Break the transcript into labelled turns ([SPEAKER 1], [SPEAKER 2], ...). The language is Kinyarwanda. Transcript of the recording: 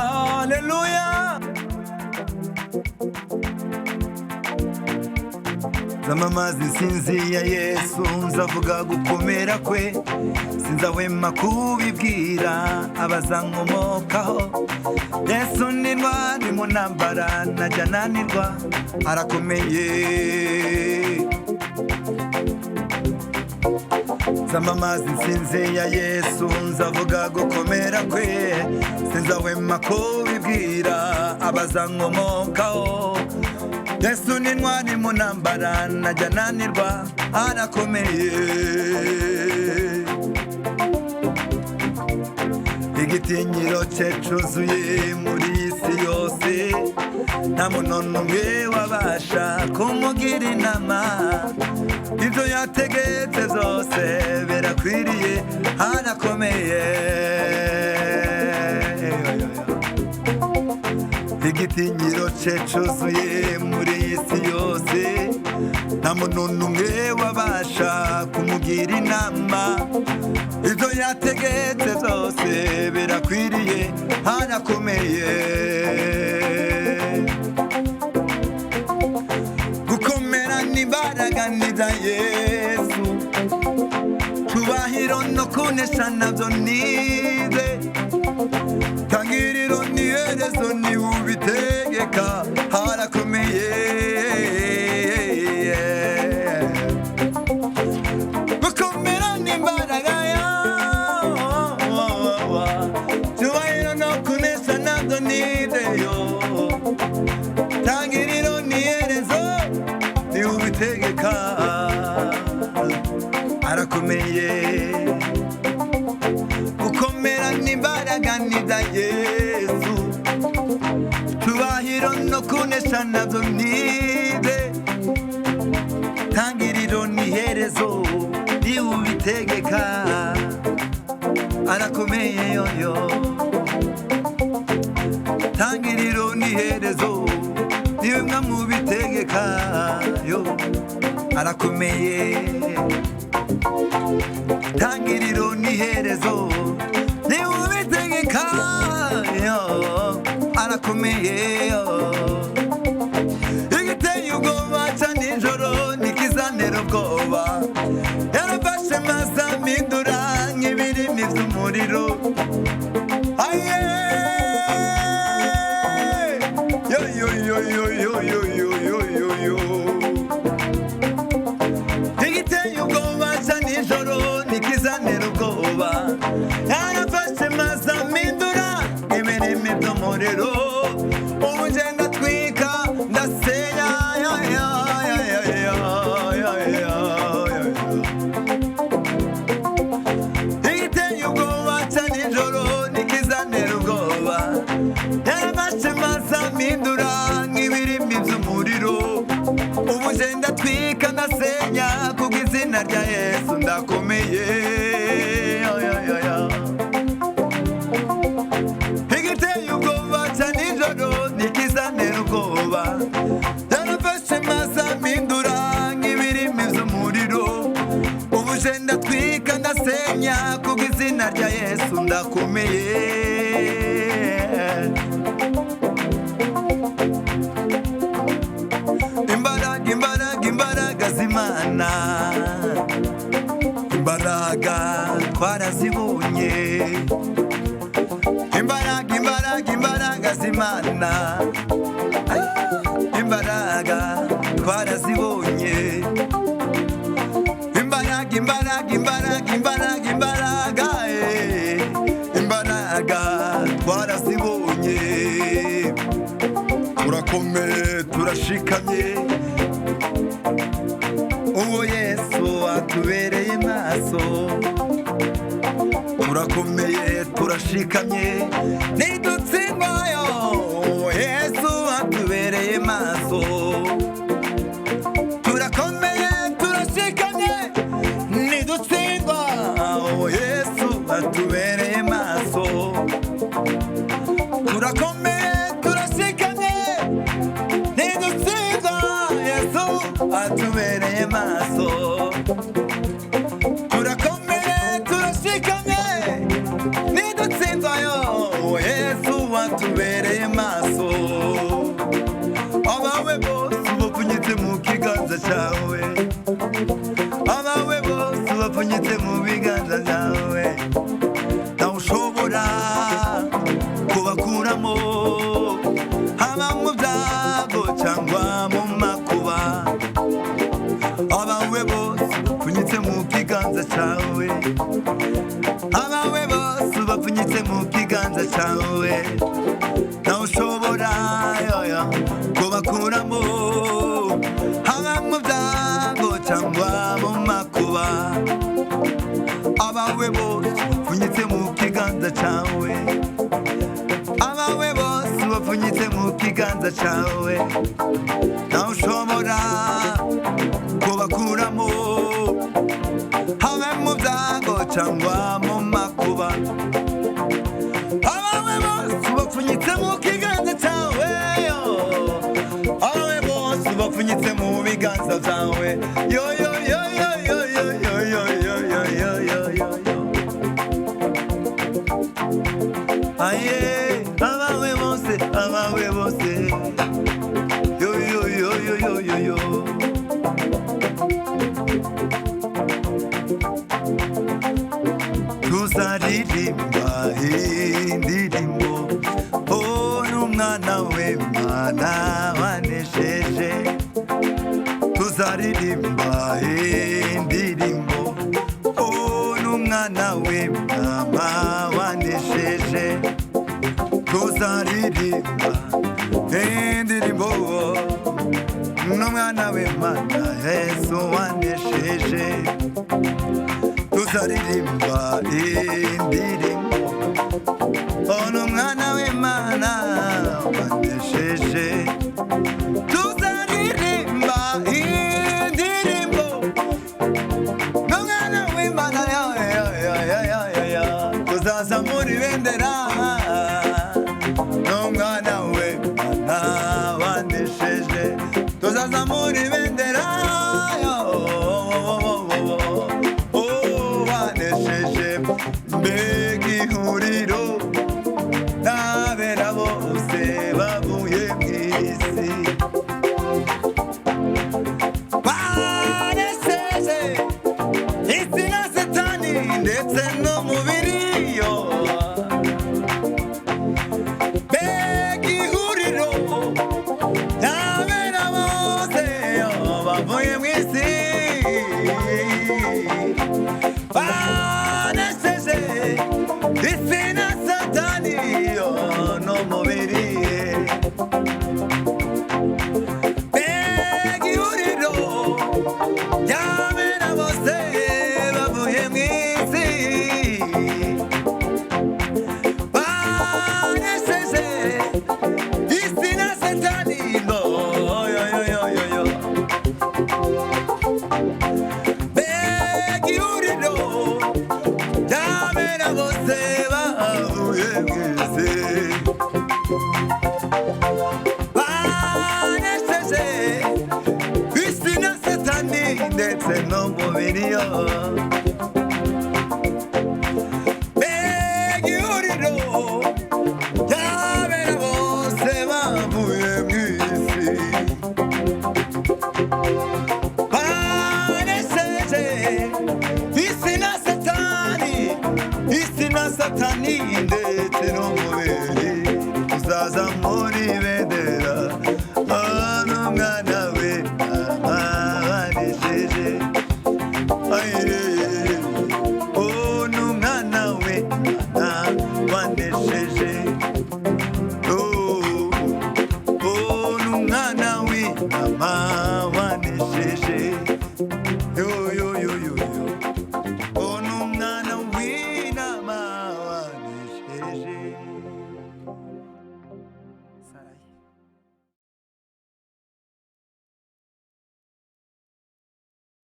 [SPEAKER 1] Haleluya. Zamamaza insinzi ya Yesu, nzavuga gukomera kwe, sinzahwema kubibwira abazankomokaho. Yesu ni ntwari mu ntambara, ntajya ananirwa, arakomeye. Zamamaza insinzi ya Yesu, nzavuga gukomera kwe, sinzahwema kubibwira abazankomokaho. Yesu ni ntwari mu ntambara, ntajya ananirwa, arakomeye. Igitinyiro cye cyuzuye muri iyi si yose, nta muntu n'umwe wabasha kumugira inama. Ibyo yategetse zose birakwiriye, arakomeye. Igitinyiro cye cyuzuye muri iyi si yose, nta muntu n'umwe wabasha kumugira inama. Ibyo yategetse zose birakwiriye, arakomeye. Gukomera n'imbaraga n'ibya Yesu, cyubahiro no kunesha nabyo nize. Tangiriro n'iherezo ni ubitegeka, harakomeye. Gukomera n'imbaraga yawe, cyubahiro no kunesha nabyo nizeyo. Tangiriro n'iherezo ni ubitegeka, harakomeye. Gukomera n'imbaraga n'ibya Yesu, cyubahiro no kunesha nabyo nize. Tangiriro n'iherezo ni ubitegeka, arakomeye yoyo. Tangiriro n'iherezo niwe mwamubitegeka yo, arakomeye. Tangiriro n'iherezo niwe ubitegeka yo, arakomeye yo. Igiteye ubwoba cya nijoro ntikizantera ubwoba, yarafashe maze ampindura nk'ibirimi by'umuriro. Aye yo yo yo yo yo yo yo yo yo yo. Igiteye ubwoba cya nijoro ntikizantera ubwoba, yarafashe maze ampindura nk'ibirimi by'umuriro. Ubu nje ndatwika ndasenya, ya ya ya ya ya ya ya ya. Igiteye ubwoba cya nijoro ntikizantera ubwoba, yarafashe maze ampindura nk'ibirimi by'umuriro. Ubu nje ndatwika ndasenya, kubw'izina rya Yesu ndakomeye. Igiteye ubwoba cya nijoro ntikizantera ubwoba, yarafashe maze ampindura nk'ibirimi by'umuriro. Ubu nje ndatwika ndasenya, kubw'izina rya Yesu ndakomeye. Imbaraga imbaraga imbaraga z'Imana, imbaraga twarazibonye. Imbaraga imbaraga imbaraga z'Imana, imbaraga twarazibonye. Imbaraga imbaraga imbaraga imbaraga imbaraga imbaraga twarazibonye. Turakomeye turashikamye, uwo Yesu atubereye maso. Turakomeye turashikamye, ntidutsindwayo, Yesu atubereye maso. Turakomeye turashikamye, ntidutsindwa, Yesu atubereye maso. Turakomeye turashikamye, ntidutsindwa, Yesu atubereye maso. Turakomeye turashikamye, abawe bose bapfunyitse mu kiganza cyawe nawe ushobora kubakuramo haba mu byago cyangwa mu makuba abawe bose bapfunyitse mu kiganza cyawe abawe bose bapfunyitse mu kiganza cyawe nawe ushobora kubakuramo habe mu byago cyangwa mu makuba abawe bose bapfunyitse mu kiganza cyawe abawe bose bapfunyitse mu biganza byawe yo yo yo yo yo yo yo yo yo yo yo yo yo aye abawe bose yo yo yo yo yo yo yo tuzaririmba indirimbo oh n'umwana w'Imana wanesheje tuzaririmba indirimbo oh n'umwana w'Imana wanesheje tuzaririmba indirimbo n'umwana w'Imana Yesu wanesheje tuzaririmba indirimbo oh n'umwana w'Imana wanesheje tuzaririmba indirimbo n'umwana w'Imana tuzazamura ibendera n'umwana w'Imana wanesheje tuzazamura ibendera mbega ihuriro n'abera bose bavuye mu isi banesheje isi na Satani ndetse n'umubiri yo mbega ihuriro n'abera bose bavuye mu isi isi na Satani no mubiri mbega ihuriro ry'abera bose bavuye mu isi banesheje isi na Satani no yo yo yo yo yo mbega ihuriro ry'abera bose bavuye mu isi banesheje isi na Satani ndetse n'umubiri yo mbega ihuriro ry'abera bose bavuye mu isi banesheje isi na Satani ndetse n'umubiri tuzazamura